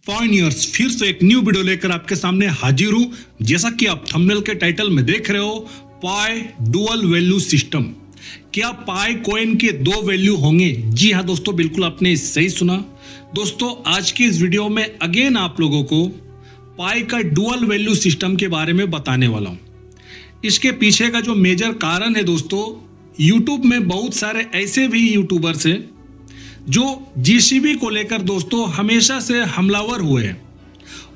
पॉइनियर्स फिर से एक न्यू वीडियो लेकर आपके सामने हाजिर हूं। जैसा कि आप थंबनेल के टाइटल में देख रहे हो, पाई डुअल वैल्यू सिस्टम। क्या पाई कॉइन के दो वैल्यू होंगे? जी हाँ दोस्तों, बिल्कुल आपने सही सुना। दोस्तों आज की इस वीडियो में अगेन आप लोगों को पाई का डुअल वैल्यू सिस्टम के बारे में बताने वाला हूं। इसके पीछे का जो मेजर कारण है दोस्तों, यूट्यूब में बहुत सारे ऐसे भी यूट्यूबर्स हैं जो जीसीबी को लेकर दोस्तों हमेशा से हमलावर हुए हैं,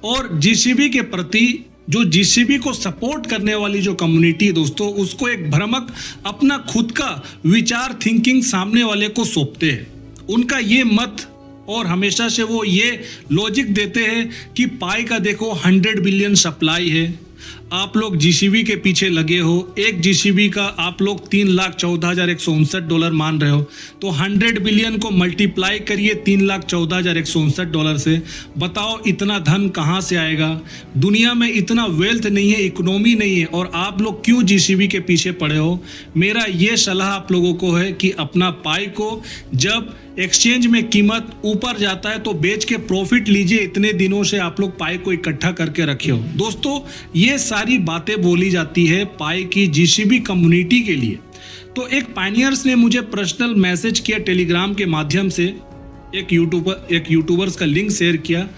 और जीसीबी के प्रति जो जीसीबी को सपोर्ट करने वाली जो कम्युनिटी है दोस्तों, उसको एक भ्रामक अपना खुद का विचार थिंकिंग सामने वाले को सौंपते हैं। उनका ये मत और हमेशा से वो ये लॉजिक देते हैं कि पाई का देखो 100 बिलियन सप्लाई है, आप लोग जीसीबी के पीछे लगे हो, एक जीसीबी का आप लोग $3,14,159 मान रहे हो, तो 100 बिलियन को मल्टीप्लाई करिए $3,14,159 से। बताओ इतना धन कहाँ से आएगा? दुनिया में इतना वेल्थ नहीं है, इकोनॉमी नहीं है, और आप लोग क्यों जीसीबी के पीछे पड़े हो? मेरा ये सलाह आप लोगों को है कि अपना पाई को जब एक्सचेंज में कीमत ऊपर जाता है तो बेच के प्रॉफिट लीजिए। इतने दिनों से आप लोग पाई को इकट्ठा करके रखे हो। दोस्तों ये सारी बातें बोली जाती है पाई की जीसीबी कम्युनिटी के लिए। तो एक पायनियर्स ने मुझे पर्सनल मैसेज किया टेलीग्राम के माध्यम से, एक यूट्यूबर्स का लिंक शेयर किया।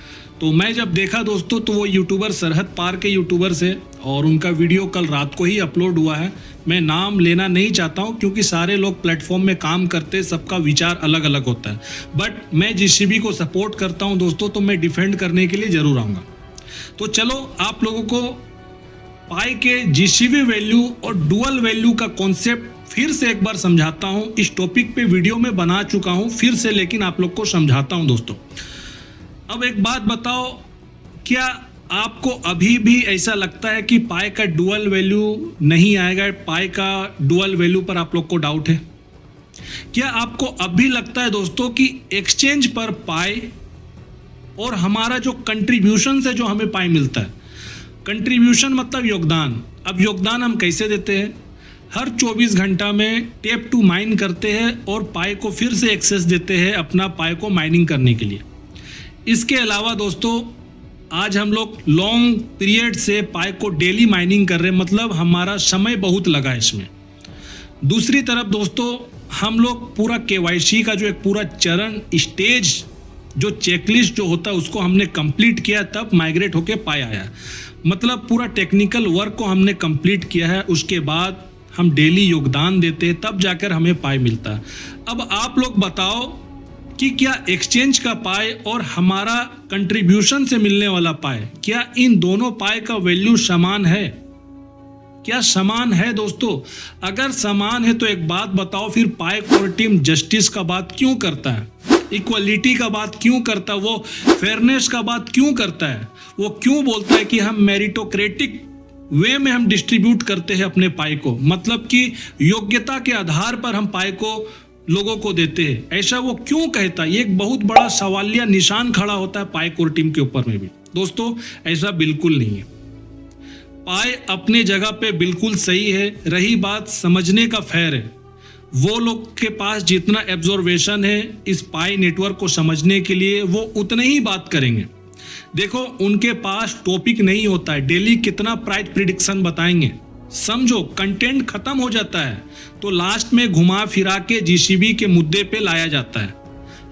तो मैं जब देखा दोस्तों, तो वो यूट्यूबर सरहद पार के यूट्यूबर्स है और उनका वीडियो कल रात को ही अपलोड हुआ है। मैं नाम लेना नहीं चाहता हूं क्योंकि सारे लोग प्लेटफॉर्म में काम करते, सबका विचार अलग अलग होता है, बट मैं जीसीबी को सपोर्ट करता हूं दोस्तों, तो मैं डिफेंड करने के लिए जरूर आऊँगा। तो चलो आप लोगों को पाई के जीसीबी वैल्यू और डुअल वैल्यू का कॉन्सेप्ट फिर से एक बार समझाता हूं। इस टॉपिक पे वीडियो में बना चुका हूं फिर से, लेकिन आप लोग को समझाता हूं दोस्तों। अब एक बात बताओ, क्या आपको अभी भी ऐसा लगता है कि पाई का डुअल वैल्यू नहीं आएगा? पाई का डुअल वैल्यू पर आप लोग को डाउट है? क्या आपको अभी लगता है दोस्तों कि एक्सचेंज पर पाई और हमारा जो कंट्रीब्यूशन से जो हमें पाई मिलता है, कंट्रीब्यूशन मतलब योगदान। अब योगदान हम कैसे देते हैं? हर 24 घंटा में टेप टू माइन करते हैं और पाई को फिर से एक्सेस देते हैं अपना पाई को माइनिंग करने के लिए। इसके अलावा दोस्तों आज हम लोग लॉन्ग पीरियड से पाई को डेली माइनिंग कर रहे हैं, मतलब हमारा समय बहुत लगा इसमें। दूसरी तरफ दोस्तों हम लोग पूरा केवाईसी का जो एक पूरा चरण स्टेज जो चेकलिस्ट जो होता है उसको हमने कंप्लीट किया, तब माइग्रेट होके पाई आया। मतलब पूरा टेक्निकल वर्क को हमने कंप्लीट किया है, उसके बाद हम डेली योगदान देते हैं, तब जाकर हमें पाई मिलता है। अब आप लोग बताओ कि क्या एक्सचेंज का पाई और हमारा कंट्रीब्यूशन से मिलने वाला पाई, क्या इन दोनों पाई का वैल्यू समान है? क्या समान है दोस्तों? अगर समान है तो एक बात बताओ, फिर पाई कोर टीम जस्टिस का बात क्यों करता है, इक्वालिटी का बात क्यों करता है, वो फेयरनेस का बात क्यों करता है? वो क्यों बोलता है कि हम मेरिटोक्रेटिक वे में हम डिस्ट्रीब्यूट करते हैं अपने पाई को, मतलब कि योग्यता के आधार पर हम पाई को लोगों को देते हैं? ऐसा वो क्यों कहता है? ये एक बहुत बड़ा सवालिया निशान खड़ा होता है पाई कोर टीम के ऊपर में भी। दोस्तों ऐसा बिल्कुल नहीं है। पाई अपने जगह पे बिल्कुल सही है। रही बात समझने का फेयर है, वो लोग के पास जितना एब्जॉर्वेशन है इस पाई नेटवर्क को समझने के लिए, वो उतने ही बात करेंगे। देखो उनके पास टॉपिक नहीं होता है, डेली कितना प्राइस प्रिडिक्शन बताएंगे, समझो कंटेंट खत्म हो जाता है तो लास्ट में घुमा फिरा के जीसीबी के मुद्दे पे लाया जाता है।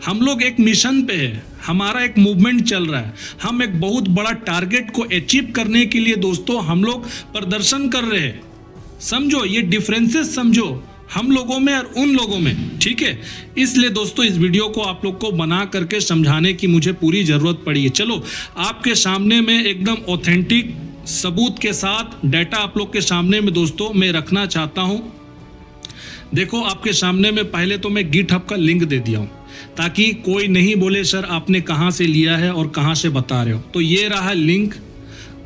हम लोग एक मिशन पे है, हमारा एक मूवमेंट चल रहा है, हम एक बहुत बड़ा टारगेट को अचीव करने के लिए दोस्तों हम लोग प्रदर्शन कर रहे हैं। समझो ये डिफरेंसेस, समझो हम लोगों में और उन लोगों में, ठीक है? इसलिए दोस्तों इस वीडियो को आप लोग को बना करके समझाने की मुझे पूरी जरूरत पड़ी है। चलो आपके सामने में एकदम ऑथेंटिक सबूत के साथ डाटा आप लोग के सामने में दोस्तों मैं रखना चाहता हूं। देखो आपके सामने में पहले तो मैं गिटहब का लिंक दे दिया हूं, ताकि कोई नहीं बोले सर आपने कहां से लिया है और कहां से बता रहे हो। तो ये रहा लिंक।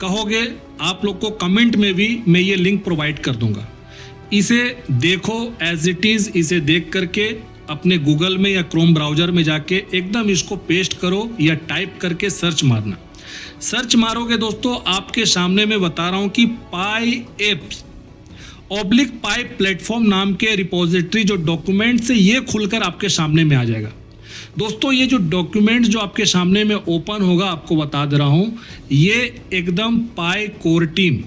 कहोगे आप लोग को कमेंट में भी मैं ये लिंक प्रोवाइड कर दूंगा। इसे देखो एज इट इज, इसे देख करके अपने गूगल में या क्रोम ब्राउजर में जाके एकदम इसको पेस्ट करो या टाइप करके सर्च मारना। सर्च मारोगे दोस्तों आपके सामने मैं बता रहा हूं कि पाई एप्स पाई प्लेटफॉर्म नाम के रिपोजिटरी जो डॉक्यूमेंट से ये खुलकर आपके सामने में आ जाएगा। दोस्तों ये जो डॉक्यूमेंट जो आपके सामने में ओपन होगा, आपको बता दे रहा हूं, ये एकदम पाई कोर टीम,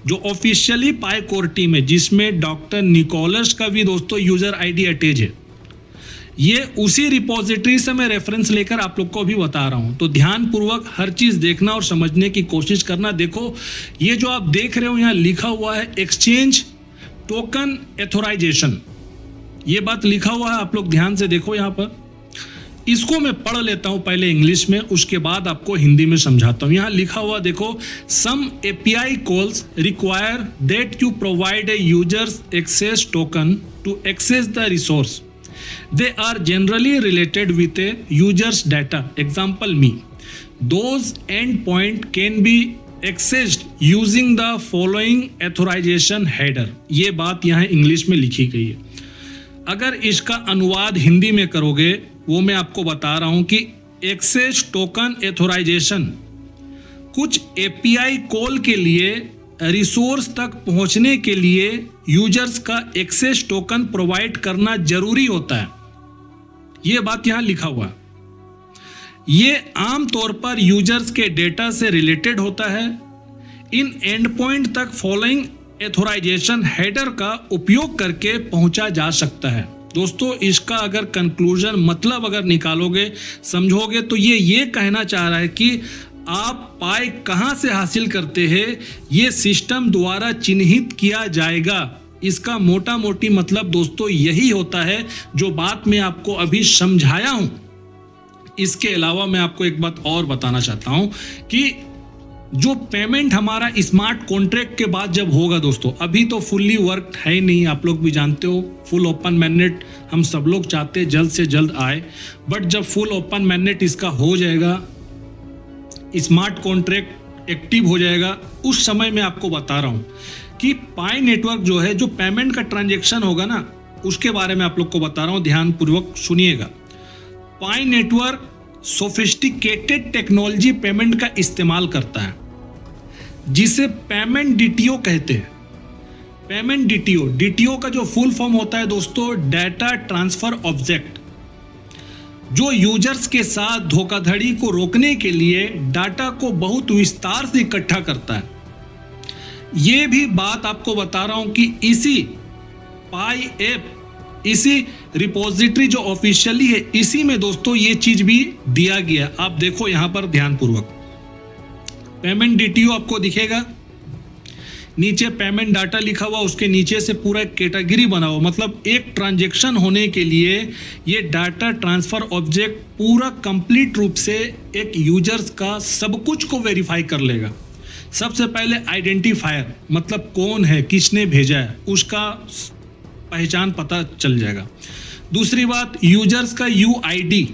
जो ऑफिशियली पाई कोर टीम है, जिसमें डॉक्टर निकोलस का भी दोस्तों यूजर आईडी अटैच है। ये उसी रिपोजिटरी से मैं रेफरेंस लेकर आप लोग को अभी बता रहा हूं, तो ध्यान पूर्वक हर चीज देखना और समझने की कोशिश करना। देखो ये जो आप देख रहे हो यहाँ लिखा हुआ है एक्सचेंज टोकन एथोराइजेशन, ये बात लिखा हुआ है, आप लोग ध्यान से देखो यहाँ पर। इसको मैं पढ़ लेता हूं पहले इंग्लिश में, उसके बाद आपको हिंदी में समझाता हूं। यहाँ लिखा हुआ देखो, some API calls require that you provide a users access token to access the resource. They are generally related with a user's data. Example me. Those endpoint can be accessed using the following authorization header. ये बात यहाँ English में लिखी गई है। अगर इसका अनुवाद हिंदी में करोगे, वो मैं आपको बता रहा हूँ कि एक्सेस टोकन एथोराइजेशन कुछ एपीआई कॉल के लिए रिसोर्स तक पहुंचने के लिए यूजर्स का एक्सेस टोकन प्रोवाइड करना जरूरी होता है। यह बात यहां लिखा हुआ है। यह आमतौर पर यूजर्स के डेटा से रिलेटेड होता है। इन एंड पॉइंट तक फॉलोइंग एथोराइजेशन हेडर का उपयोग करके पहुंचा जा सकता है। दोस्तों इसका अगर कंक्लूजन मतलब अगर निकालोगे, समझोगे, तो ये कहना चाह रहा है कि आप पाई कहां से हासिल करते हैं, ये सिस्टम द्वारा चिन्हित किया जाएगा। इसका मोटा मोटी मतलब दोस्तों यही होता है जो बात मैं आपको अभी समझाया हूं। इसके अलावा मैं आपको एक बात और बताना चाहता हूं कि जो पेमेंट हमारा स्मार्ट कॉन्ट्रैक्ट के बाद जब होगा दोस्तों, अभी तो फुल्ली वर्क है नहीं, आप लोग भी जानते हो। फुल ओपन मैनेट हम सब लोग चाहते हैं जल्द से जल्द आए, बट जब फुल ओपन मैनेट इसका हो जाएगा, स्मार्ट कॉन्ट्रैक्ट एक्टिव हो जाएगा, उस समय मैं आपको बता रहा हूं कि पाई नेटवर्क जो है, जो पेमेंट का ट्रांजैक्शन होगा ना, उसके बारे में आप लोग को बता रहा हूं, ध्यान पूर्वक सुनिएगा। पाई नेटवर्क सोफिस्टिकेटेड टेक्नोलॉजी पेमेंट का इस्तेमाल करता है, जिसे पेमेंट डीटीओ कहते हैं। पेमेंट डीटीओ का जो फुल फॉर्म होता है दोस्तों, डाटा ट्रांसफर ऑब्जेक्ट, जो यूजर्स के साथ धोखाधड़ी को रोकने के लिए डाटा को बहुत विस्तार से इकट्ठा करता है। यह भी बात आपको बता रहा हूं कि इसी पाई ऐप, इसी रिपोजिटरी जो ऑफिशियली है, इसी में दोस्तों ये चीज भी दिया गया। आप देखो यहां पर ध्यान पूर्वक, पेमेंट डीटीओ आपको दिखेगा, नीचे पेमेंट डाटा लिखा हुआ, उसके नीचे से पूरा एक कैटेगरी बना हुआ, मतलब एक ट्रांजैक्शन होने के लिए ये डाटा ट्रांसफर ऑब्जेक्ट पूरा कंप्लीट रूप से एक यूजर्स का सब कुछ को वेरीफाई कर लेगा। सबसे पहले आइडेंटिफायर, मतलब कौन है, किसने भेजा है, उसका पहचान पता चल जाएगा। दूसरी बात, यूजर्स का यूआईडी,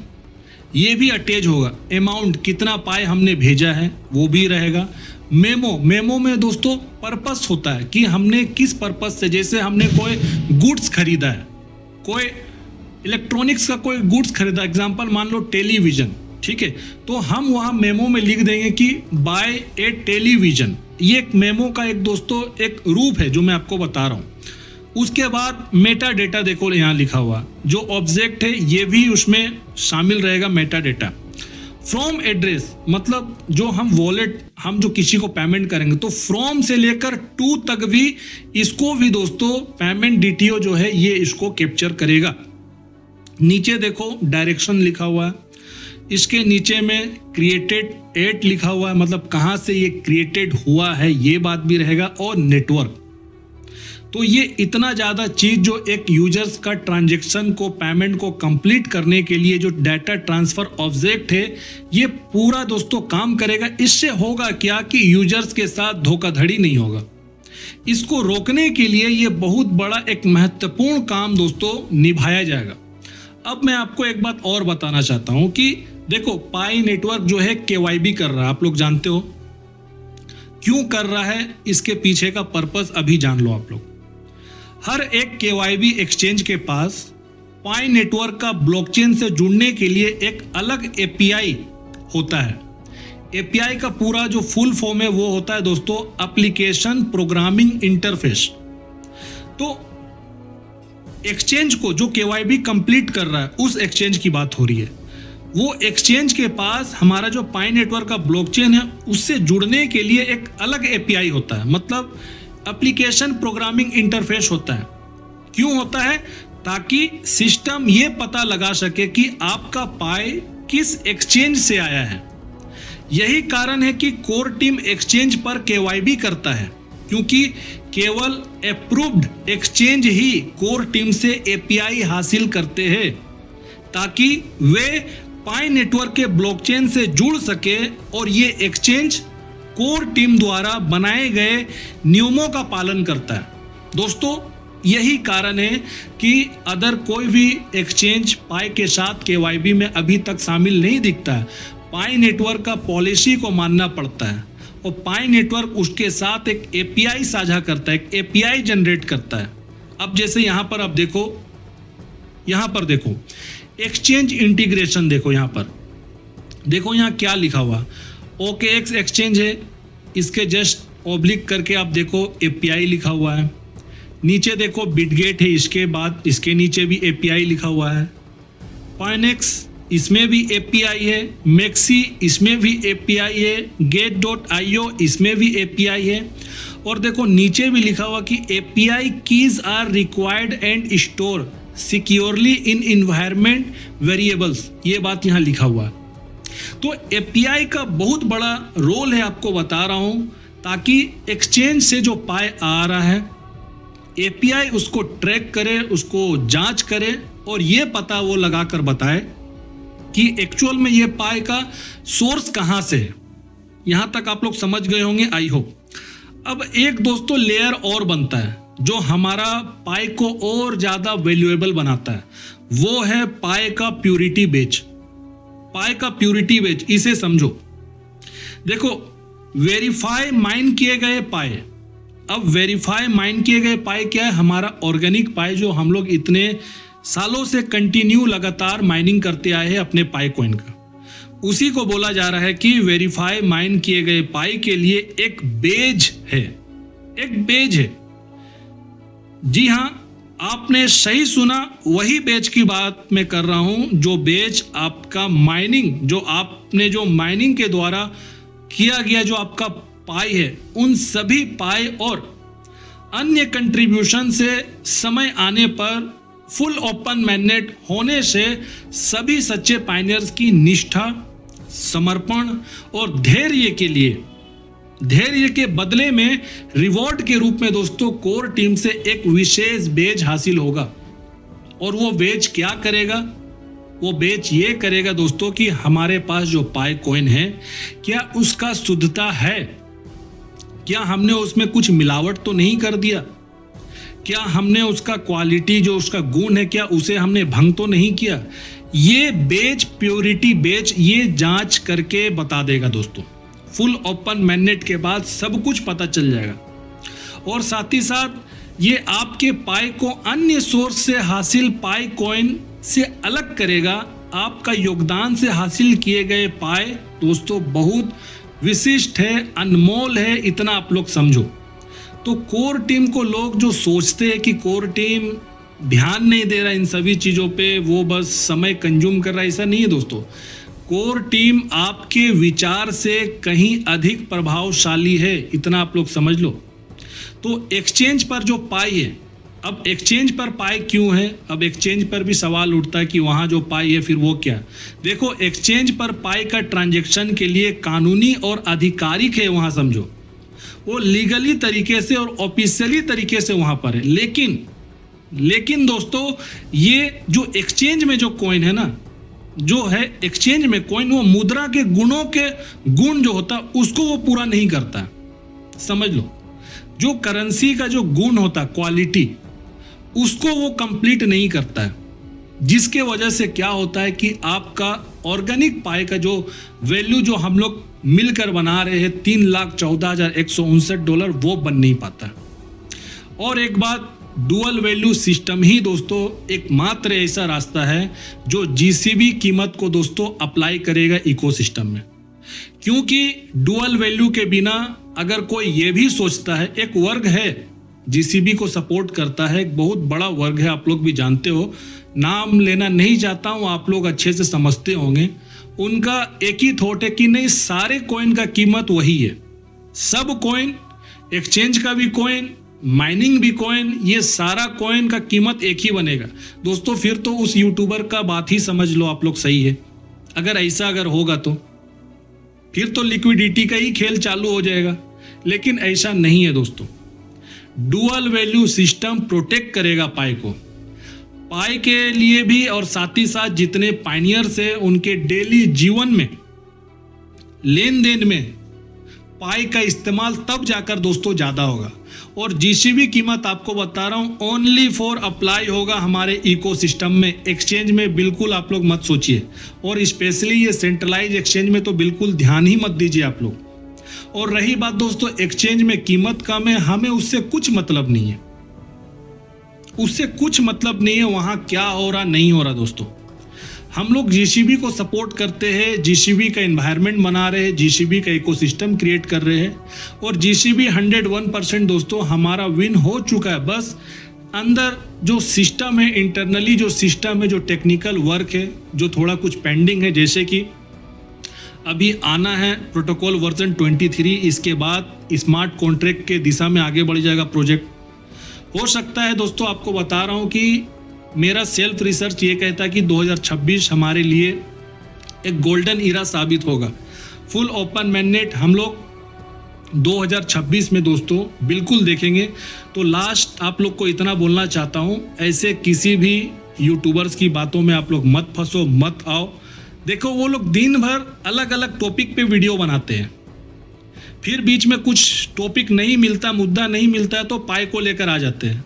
ये भी अटैच होगा। अमाउंट, कितना पाए हमने भेजा है, वो भी रहेगा। मेमो में दोस्तों पर्पस होता है कि हमने किस पर्पस से, जैसे हमने कोई गुड्स खरीदा है, कोई इलेक्ट्रॉनिक्स का कोई गुड्स खरीदा, एग्जांपल मान लो टेलीविजन, ठीक है, तो हम वहां मेमो में लिख देंगे कि बाय ए टेलीविजन। ये एक मेमो का एक दोस्तों एक रूप है जो मैं आपको बता रहा हूं। उसके बाद मेटा डेटा, देखो यहाँ लिखा हुआ, जो ऑब्जेक्ट है ये भी उसमें शामिल रहेगा, मेटा डेटा। फ्रॉम एड्रेस, मतलब जो हम वॉलेट, हम जो किसी को पेमेंट करेंगे, तो फ्रॉम से लेकर टू तक भी, इसको भी दोस्तों पेमेंट डीटीओ जो है ये इसको कैप्चर करेगा। नीचे देखो डायरेक्शन लिखा हुआ है, इसके नीचे में क्रिएटेड एट लिखा हुआ है, मतलब कहां से ये क्रिएटेड हुआ है ये बात भी रहेगा, और नेटवर्क। तो ये इतना ज़्यादा चीज़ जो एक यूजर्स का ट्रांजैक्शन को, पेमेंट को कंप्लीट करने के लिए जो डाटा ट्रांसफ़र ऑब्जेक्ट है, ये पूरा दोस्तों काम करेगा। इससे होगा क्या कि यूजर्स के साथ धोखाधड़ी नहीं होगा। इसको रोकने के लिए ये बहुत बड़ा एक महत्वपूर्ण काम दोस्तों निभाया जाएगा। अब मैं आपको एक बात और बताना चाहता हूँ कि देखो पाई नेटवर्क जो है केवाईबी कर रहा है, आप लोग जानते हो क्यों कर रहा है, इसके पीछे का पर्पस अभी जान लो आप लोग। हर एक केवाईबी एक्सचेंज के पास पाई नेटवर्क का ब्लॉकचेन से जुड़ने के लिए एक अलग एपीआई होता है। एपीआई का पूरा जो फुल फॉर्म है वो होता है दोस्तों एप्लीकेशन प्रोग्रामिंग इंटरफेस। तो एक्सचेंज को जो केवाईबी कंप्लीट कर रहा है उस एक्सचेंज की बात हो रही है। वो एक्सचेंज के पास हमारा जो पाई नेटवर्क का ब्लॉकचेन है उससे जुड़ने के लिए एक अलग एपीआई होता है, मतलब एप्लीकेशन प्रोग्रामिंग इंटरफेस होता है। क्यों होता है? ताकि सिस्टम ये पता लगा सके कि आपका पाई किस एक्सचेंज से आया है। यही कारण है कि कोर टीम एक्सचेंज पर केवाईबी करता है, क्योंकि केवल अप्रूव्ड एक्सचेंज ही कोर टीम से एपीआई हासिल करते हैं ताकि वे पाई नेटवर्क के ब्लॉकचेन से जुड़ सके और ये एक्सचेंज कोर टीम द्वारा बनाए गए नियमों का पालन करता है। दोस्तों, यही कारण है कि अदर कोई भी एक्सचेंज पाई के साथ केवाईबी में अभी तक शामिल नहीं दिखता है। पाई नेटवर्क का पॉलिसी को मानना पड़ता है और पाई नेटवर्क उसके साथ एक एपीआई साझा करता है, एक एपीआई जनरेट करता है। अब जैसे यहाँ पर आप देखो, यहाँ पर देखो एक्सचेंज इंटीग्रेशन, देखो यहाँ पर देखो, यहाँ क्या लिखा हुआ, OKX एक्सचेंज है, इसके जस्ट ऑब्लिक करके आप देखो एपीआई लिखा हुआ है। नीचे देखो बिटगेट है, इसके बाद इसके नीचे भी एपीआई लिखा हुआ है। पाइनेक्स इसमें भी एपीआई है, मैक्सी इसमें भी एपीआई है, get.io इसमें भी एपीआई है। और देखो नीचे भी लिखा हुआ कि API keys are required and store securely in environment variables, ये बात यहाँ लिखा हुआ है। तो एपीआई का बहुत बड़ा रोल है, आपको बता रहा हूँ, ताकि एक्सचेंज से जो पाई आ रहा है एपीआई उसको ट्रैक करे, उसको जांच करे और ये पता वो लगाकर बताए कि एक्चुअल में ये पाई का सोर्स कहाँ से है। यहां तक आप लोग समझ गए होंगे, आई होप। अब एक दोस्तों लेयर और बनता है जो हमारा पाई को और ज्यादा वैल्यूएबल बनाता है, वो है पाई का प्यूरिटी बेच। पाई का प्यूरिटी बेच, इसे समझो। देखो वेरीफाई माइन किए गए पाई, अब वेरीफाई माइन किए गए पाई क्या है? हमारा ऑर्गेनिक पाई जो हम लोग इतने सालों से कंटिन्यू लगातार माइनिंग करते आए हैं अपने पाई कॉइन का, उसी को बोला जा रहा है कि वेरीफाई माइन किए गए पाई के लिए एक बेज है, एक बेज है। जी हां, आपने सही सुना, वही बेज की बात मैं कर रहा हूं, जो बेज आपका माइनिंग, जो आपने जो माइनिंग के द्वारा किया गया जो आपका पाई है, उन सभी पाई और अन्य कंट्रीब्यूशन से समय आने पर फुल ओपन मैनेट होने से सभी सच्चे पाइनियर्स की निष्ठा, समर्पण और धैर्य के लिए, धैर्य के बदले में रिवॉर्ड के रूप में दोस्तों कोर टीम से एक विशेष बेज हासिल होगा। और वो बेज क्या करेगा? वो बेच ये करेगा दोस्तों कि हमारे पास जो पाई कॉइन है, क्या उसका शुद्धता है? क्या हमने उसमें कुछ मिलावट तो नहीं कर दिया? क्या हमने उसका क्वालिटी, जो उसका गुण है, क्या उसे हमने भंग तो नहीं किया? ये बेच, प्योरिटी बेच, ये जांच करके बता देगा दोस्तों। फुल ओपन मैनेट के बाद सब कुछ पता चल जाएगा। और साथ ही साथ ये आपके पाई को अन्य सोर्स से हासिल पाई कॉइन से अलग करेगा। आपका योगदान से हासिल किए गए पाई दोस्तों बहुत विशिष्ट है, अनमोल है, इतना आप लोग समझो। तो कोर टीम को लोग जो सोचते हैं कि कोर टीम ध्यान नहीं दे रहा इन सभी चीज़ों पे, वो बस समय कंज्यूम कर रहा है, ऐसा नहीं है दोस्तों। कोर टीम आपके विचार से कहीं अधिक प्रभावशाली है, इतना आप लोग समझ लो। तो एक्सचेंज पर जो पाई है, अब एक्सचेंज पर पाई क्यों है? अब एक्सचेंज पर भी सवाल उठता है कि वहाँ जो पाई है फिर वो क्या? देखो एक्सचेंज पर पाई का ट्रांजैक्शन के लिए कानूनी और आधिकारिक है, वहाँ समझो, वो लीगली तरीके से और ऑफिशियली तरीके से वहाँ पर है। लेकिन दोस्तों ये जो एक्सचेंज में जो कॉइन है ना, जो है एक्सचेंज में कॉइन, वो मुद्रा के गुणों के गुण जो होता उसको वो पूरा नहीं करता, समझ लो। जो करेंसी का जो गुण होता, क्वालिटी, उसको वो कंप्लीट नहीं करता है, जिसके वजह से क्या होता है कि आपका ऑर्गेनिक पाई का जो वैल्यू जो हम लोग मिलकर बना रहे हैं $3,14,159, वो बन नहीं पाता। और एक बात, डुअल वैल्यू सिस्टम ही दोस्तों एकमात्र ऐसा रास्ता है जो जीसीबी कीमत को दोस्तों अप्लाई करेगा इकोसिस्टम में। क्योंकि डुअल वैल्यू के बिना अगर कोई ये भी सोचता है, एक वर्ग है जीसीबी को सपोर्ट करता है, एक बहुत बड़ा वर्ग है, आप लोग भी जानते हो, नाम लेना नहीं चाहता हूँ, आप लोग अच्छे से समझते होंगे। उनका एक ही थॉट है कि नहीं, सारे कॉइन का कीमत वही है, सब कॉइन, एक्सचेंज का भी कॉइन, माइनिंग भी कॉइन, ये सारा कॉइन का कीमत एक ही बनेगा। दोस्तों फिर तो उस यूट्यूबर का बात ही समझ लो आप लोग, सही है। अगर होगा तो फिर तो लिक्विडिटी का ही खेल चालू हो जाएगा, लेकिन ऐसा नहीं है दोस्तों। डुअल वैल्यू सिस्टम प्रोटेक्ट करेगा पाई को, पाई के लिए भी, और साथ ही साथ जितने पायनियर्स है उनके डेली जीवन में, लेन देन में पाई का इस्तेमाल तब जाकर दोस्तों ज़्यादा होगा। और जीसीबी कीमत आपको बता रहा हूँ ओनली फॉर अप्लाई होगा हमारे इकोसिस्टम में, एक्सचेंज में बिल्कुल आप लोग मत सोचिए, और स्पेशली ये सेंट्रलाइज एक्सचेंज में तो बिल्कुल ध्यान ही मत दीजिए आप लोग। और रही बात दोस्तों एक्सचेंज में कीमत कम है, हमें उससे कुछ मतलब नहीं है, उससे कुछ मतलब नहीं है वहाँ क्या हो रहा नहीं हो रहा दोस्तों। हम लोग जीसीबी को सपोर्ट करते हैं, जीसीबी का एनवायरनमेंट बना रहे हैं, जीसीबी का इकोसिस्टम क्रिएट कर रहे हैं, और जीसीबी 101% दोस्तों हमारा विन हो चुका है। बस अंदर जो सिस्टम है, इंटरनली जो सिस्टम है, जो टेक्निकल वर्क है, जो थोड़ा कुछ पेंडिंग है, जैसे कि अभी आना है प्रोटोकॉल वर्जन 23, इसके बाद स्मार्ट कॉन्ट्रैक्ट के दिशा में आगे बढ़ जाएगा प्रोजेक्ट। हो सकता है दोस्तों, आपको बता रहा हूँ कि मेरा सेल्फ रिसर्च ये कहता है कि 2026 हमारे लिए एक गोल्डन ईरा साबित होगा। फुल ओपन मैंडेट हम लोग 2026 में दोस्तों बिल्कुल देखेंगे। तो लास्ट आप लोग को इतना बोलना चाहता हूँ, ऐसे किसी भी यूट्यूबर्स की बातों में आप लोग मत फंसो, मत आओ। देखो वो लोग दिन भर अलग अलग टॉपिक पे वीडियो बनाते हैं, फिर बीच में कुछ टॉपिक नहीं मिलता, मुद्दा नहीं मिलता है तो पाई को लेकर आ जाते हैं।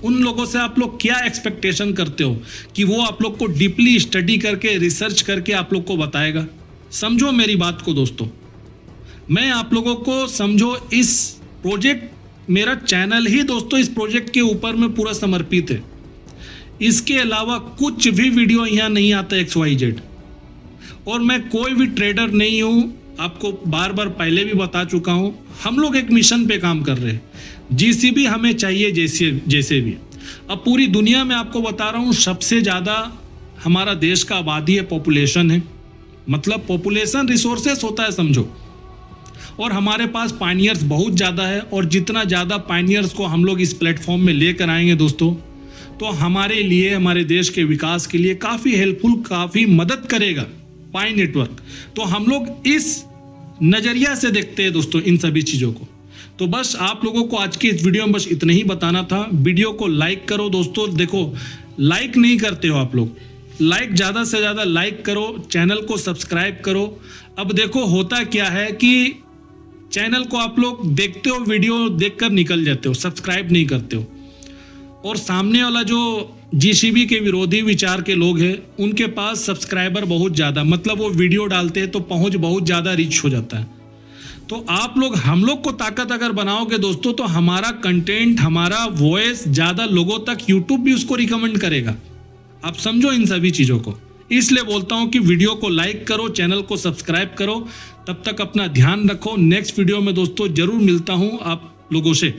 उन लोगों से आप लोग क्या एक्सपेक्टेशन करते हो कि वो आप लोग को डीपली स्टडी करके, रिसर्च करके आप लोग को बताएगा? समझो मेरी बात को दोस्तों, मैं आप लोगों को समझो, इस प्रोजेक्ट, मेरा चैनल ही दोस्तों इस प्रोजेक्ट के ऊपर में पूरा समर्पित है। इसके अलावा कुछ भी वीडियो यहाँ नहीं आता XYZ, और मैं कोई भी ट्रेडर नहीं हूँ, आपको बार बार पहले भी बता चुका हूँ। हम लोग एक मिशन पे काम कर रहे हैं, जीसीबी हमें चाहिए जैसे भी। अब पूरी दुनिया में आपको बता रहा हूँ सबसे ज़्यादा हमारा देश का आबादी है, पॉपुलेशन है, मतलब पॉपुलेशन रिसोर्सेस होता है समझो, और हमारे पास पायनियर्स बहुत ज़्यादा है। और जितना ज़्यादा पायनियर्स को हम लोग इस प्लेटफॉर्म में लेकर आएंगे दोस्तों, तो हमारे लिए, हमारे देश के विकास के लिए काफ़ी हेल्पफुल, काफ़ी मदद करेगा पाई नेटवर्क। तो हम लोग इस नज़रिया से देखते हैं दोस्तों इन सभी चीज़ों को। तो बस आप लोगों को आज की इस वीडियो में बस इतना ही बताना था। वीडियो को लाइक करो दोस्तों, देखो लाइक नहीं करते हो आप लोग, लाइक ज़्यादा से ज़्यादा लाइक करो, चैनल को सब्सक्राइब करो। अब देखो होता क्या है कि चैनल को आप लोग देखते हो, वीडियो देखकर निकल जाते हो, सब्सक्राइब नहीं करते हो, और सामने वाला जो जीसीबी के विरोधी विचार के लोग हैं उनके पास सब्सक्राइबर बहुत ज़्यादा, मतलब वो वीडियो डालते हैं तो पहुंच बहुत ज़्यादा रीच हो जाता है। तो आप लोग, हम लोग को ताकत अगर बनाओगे दोस्तों, तो हमारा कंटेंट, हमारा वॉइस ज़्यादा लोगों तक, यूट्यूब भी उसको रिकमेंड करेगा। आप समझो इन सभी चीज़ों को, इसलिए बोलता हूँ कि वीडियो को लाइक करो, चैनल को सब्सक्राइब करो। तब तक अपना ध्यान रखो। नेक्स्ट वीडियो में दोस्तों जरूर मिलता हूँ आप लोगों से।